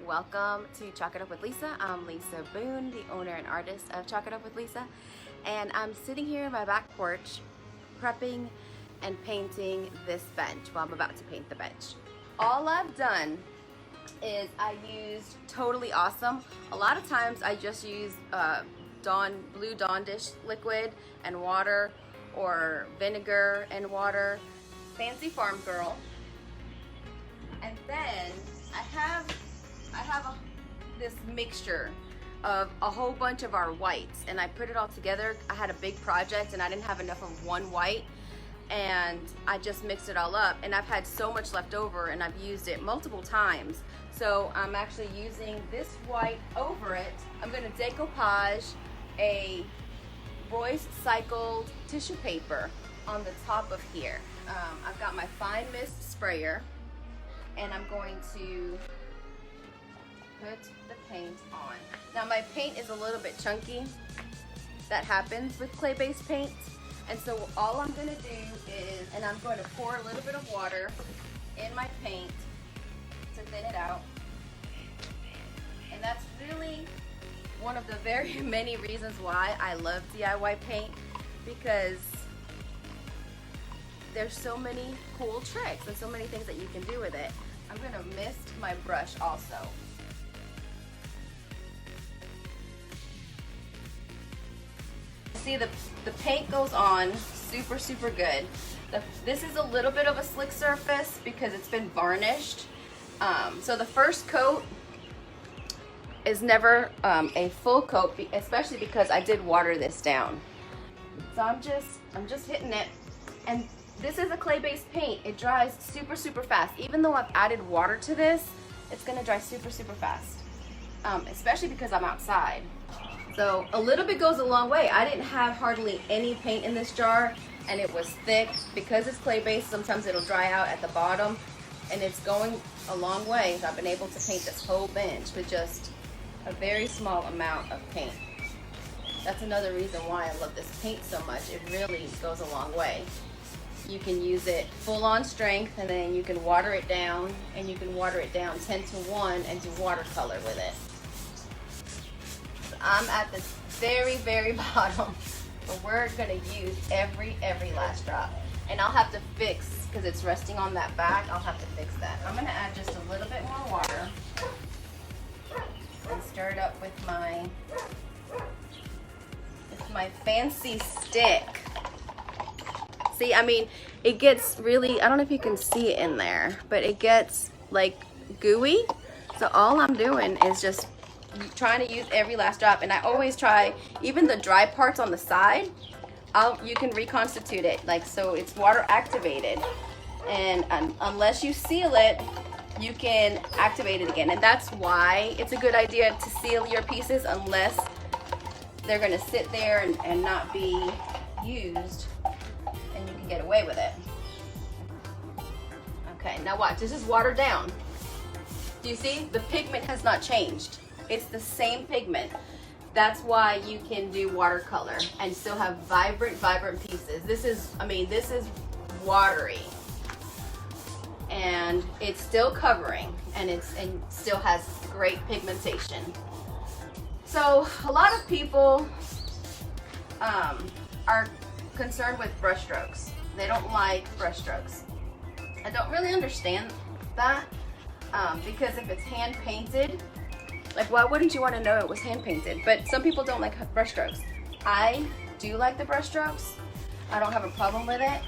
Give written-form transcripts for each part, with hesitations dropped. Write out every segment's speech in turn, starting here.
Welcome to Chalk It Up with Lisa. I'm Lisa Boone, the owner and artist of Chalk It Up with Lisa, and I'm sitting here in my back porch prepping and painting this bench. Well, I'm about to paint the bench. All I've done is I used Totally Awesome. A lot of times I just use blue Dawn dish liquid and water, or vinegar and water, Fancy Farm Girl, and then I have this mixture of a whole bunch of our whites, and I put it all together. I had a big project and I didn't have enough of one white, and I just mixed it all up, and I've had so much left over and I've used it multiple times. So I'm actually using this white over it. I'm going to decoupage a Roy's cycled tissue paper on the top of here. I've got my fine mist sprayer, and I'm going to put the paint on. Now my paint is a little bit chunky. That happens with clay-based paint. And so all I'm gonna do is, and I'm going to pour a little bit of water in my paint to thin it out. And that's really one of the very many reasons why I love DIY paint, because there's so many cool tricks and so many things that you can do with it. I'm gonna mist my brush also. See, the paint goes on super good. This is a little bit of a slick surface because it's been varnished. So the first coat is never a full coat, especially because I did water this down. So I'm just hitting it, and this is a clay-based paint. It dries super fast. Even though I've added water to this, it's gonna dry super fast, especially because I'm outside. So a little bit goes a long way. I didn't have hardly any paint in this jar, and it was thick. Because it's clay-based, sometimes it'll dry out at the bottom, and it's going a long way. So I've been able to paint this whole bench with just a very small amount of paint. That's another reason why I love this paint so much. It really goes a long way. You can use it full on strength, and then you can water it down, and you can water it down 10-to-1 and do watercolor with it. So I'm at this very bottom, but we're gonna use every last drop. And I'll have to fix, because it's resting on that back, I'll have to fix that. I'm gonna add just a little bit more water and stir it up with my fancy stick. See, I mean, it gets really, I don't know if you can see it in there, but it gets like gooey. So all I'm doing is just trying to use every last drop, and I always try, even the dry parts on the side, you can reconstitute it, like, so it's water activated, and unless you seal it, you can activate it again. And that's why it's a good idea to seal your pieces, unless they're gonna sit there and not be used, and you can get away with it. Okay, now watch, this is watered down. Do you see? The pigment has not changed. It's the same pigment. That's why you can do watercolor and still have vibrant pieces. This is watery, and it's still covering, and still has great pigmentation. So a lot of people are concerned with brush strokes. They don't like brush strokes. I don't really understand that, because if it's hand painted, like, why wouldn't you want to know it was hand painted? But some people don't like brush strokes. I do like the brush strokes. I don't have a problem with it,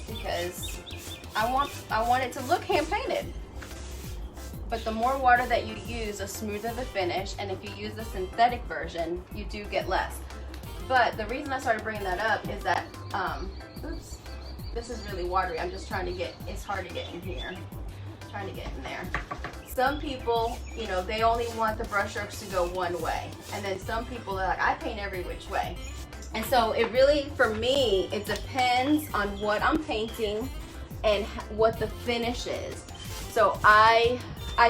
because I want it to look hand painted. But the more water that you use, the smoother the finish, and if you use the synthetic version, you do get less. But the reason I started bringing that up is that, oops, this is really watery. I'm just trying to get, it's hard to get in here. Trying to get in there. Some people, you know, they only want the brush strokes to go one way, and then some people are like, I paint every which way. And so it really, for me, it depends on what I'm painting and what the finish is. So I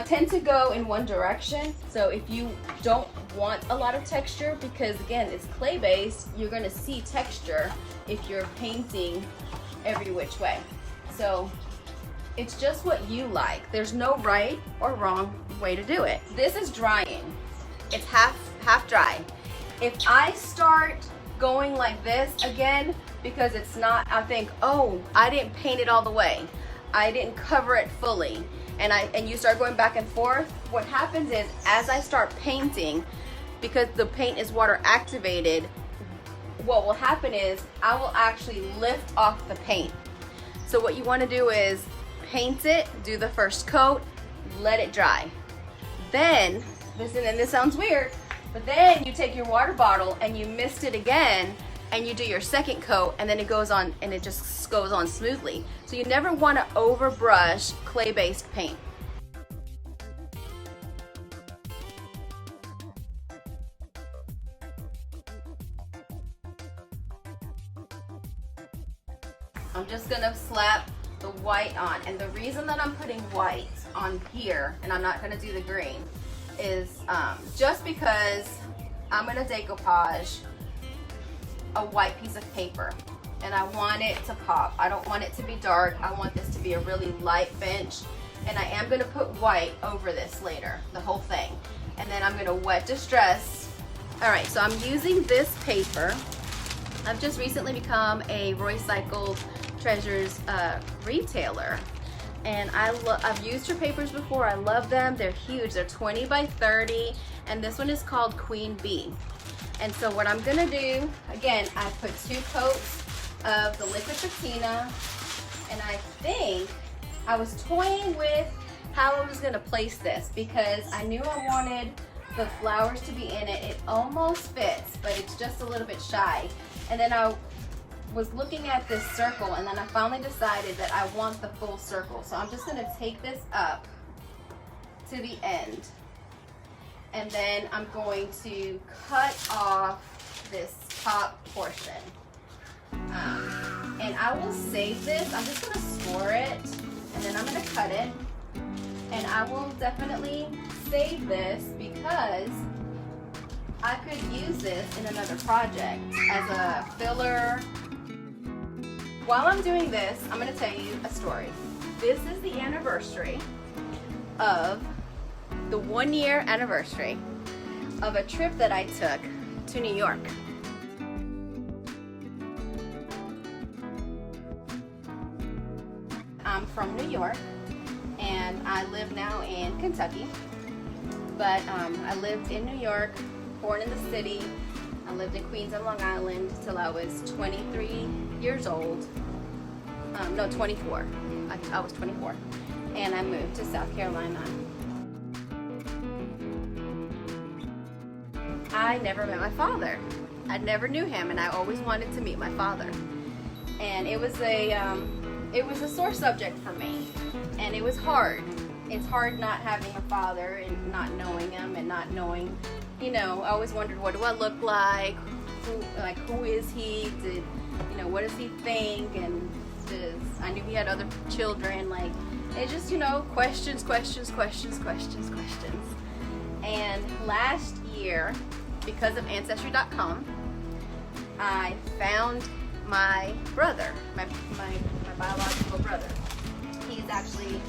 tend to go in one direction. So if you don't want a lot of texture, because again, it's clay based, you're gonna see texture if you're painting every which way. So It's just what you like. There's no right or wrong way to do it. This is drying. It's half dry. If I start going like this again, because it's not, I think, oh, I didn't paint it all the way. I didn't cover it fully. And you start going back and forth, what happens is, as I start painting, because the paint is water activated, what will happen is I will actually lift off the paint. So what you want to do is paint it, do the first coat, let it dry. Then, this sounds weird, but then you take your water bottle and you mist it again and you do your second coat, and then it goes on, and it just goes on smoothly. So you never want to overbrush clay-based paint. I'm just gonna slap the white on, and the reason that I'm putting white on here, and I'm not gonna do the green, is just because I'm gonna decoupage a white piece of paper, and I want it to pop. I don't want it to be dark. I want this to be a really light bench, and I am gonna put white over this later, the whole thing. And then I'm gonna wet distress. All right, so I'm using this paper. I've just recently become a Recycled Treasures retailer, and I've used her papers before. I love them. They're huge. They're 20 by 30, and this one is called Queen Bee. And so what I'm gonna do, again, I put 2 coats of the liquid patina, and I think I was toying with how I was gonna place this, because I knew I wanted the flowers to be in it. It almost fits, but it's just a little bit shy. And then I was looking at this circle, and then I finally decided that I want the full circle. So I'm just gonna take this up to the end, and then I'm going to cut off this top portion. And I will save this. I'm just gonna score it, and then I'm gonna cut it. And I will definitely save this, because I could use this in another project as a filler. While I'm doing this, I'm gonna tell you a story. This is the anniversary of the 1-year anniversary of a trip that I took to New York. I'm from New York, and I live now in Kentucky, but I lived in New York, born in the city. I lived in Queens and Long Island till I was 23 years old. No, 24. I was 24, and I moved to South Carolina. I never met my father. I never knew him, and I always wanted to meet my father. And it was a sore subject for me, and it was hard. It's hard not having a father and not knowing him, and not knowing, you know, I always wondered, what do I look like? Who is he? What does he think? And I knew he had other children. Like, it's just, questions. And last year, because of Ancestry.com, I found my brother, my biological brother. He's actually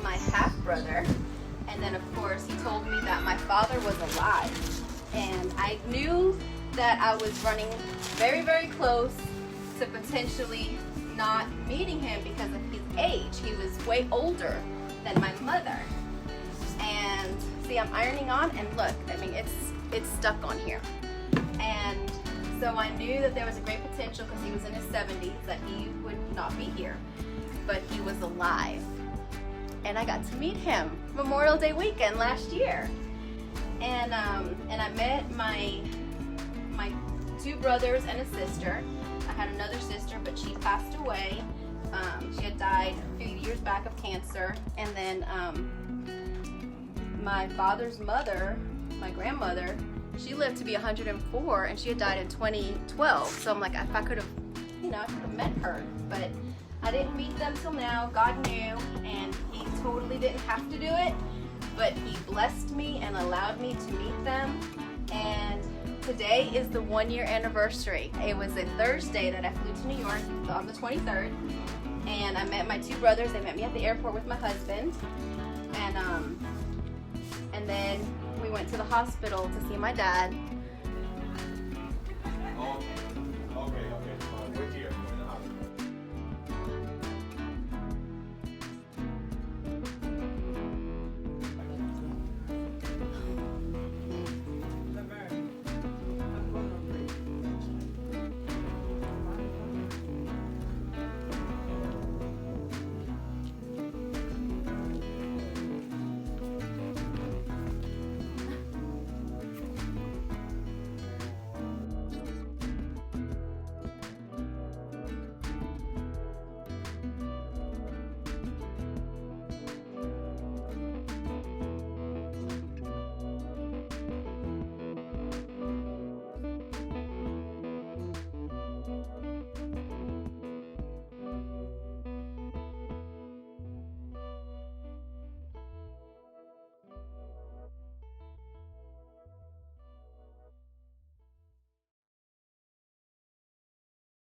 my half-brother. And then, of course, he told me that my father was alive. And I knew that I was running very, very close to potentially not meeting him because of his age. He was way older than my mother. And see, I'm ironing on, and look, I mean, it's stuck on here. And so I knew that there was a great potential, because he was in his 70s, that he would not be here, but he was alive. And I got to meet him Memorial Day weekend last year. And I met my 2 brothers and a sister. I had another sister, but she passed away. She had died a few years back of cancer. And then my father's mother, my grandmother, she lived to be 104, and she had died in 2012. So I'm like, if I could have, I could have met her, but I didn't meet them till now. God knew, and he totally didn't have to do it, but he blessed me and allowed me to meet them. And today is the 1-year anniversary. It was a Thursday that I flew to New York on the 23rd, and I met my two brothers. They met me at the airport with my husband, and then we went to the hospital to see my dad.